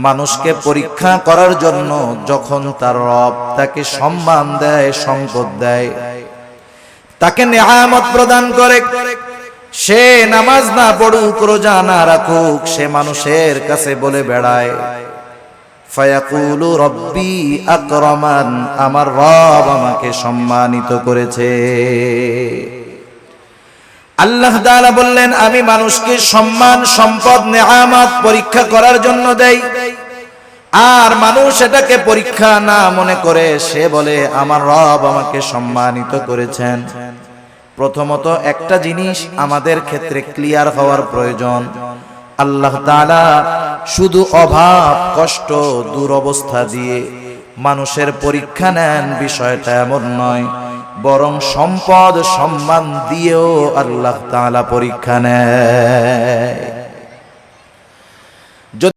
মানুষকে পরীক্ষা করার জন্য যখন তার রব তাকে সম্মান দেয়, সম্পদ দেয়, তাকে নেয়ামত প্রদান করে, সে নামাজ না পড়ুক, রোজা না রাখুক, সে মানুষের কাছে বলে বেড়ায় ফায়াকুলু রব্বি আকরামান, আমার রব আমাকে সম্মানিত করেছে। আল্লাহ তাআলা বললেন, আমি মানুষকে সম্মান, সম্পদ, নেয়ামত পরীক্ষা করার জন্য দেই, আর মানুষ এটাকে পরীক্ষা না মনে করে সে বলে আমার রব আমাকে সম্মানিত করেছেন। প্রথমত একটা জিনিস আমাদের ক্ষেত্রে ক্লিয়ার হওয়ার প্রয়োজন, আল্লাহ তাআলা শুধু অভাব, কষ্ট, দুরবস্থা দিয়ে মানুষের পরীক্ষা নেন বিষয়টা এমন নয়, বরং সম্পদ, সম্মান দিয়েও আল্লাহ তাআলা পরীক্ষা নেয়।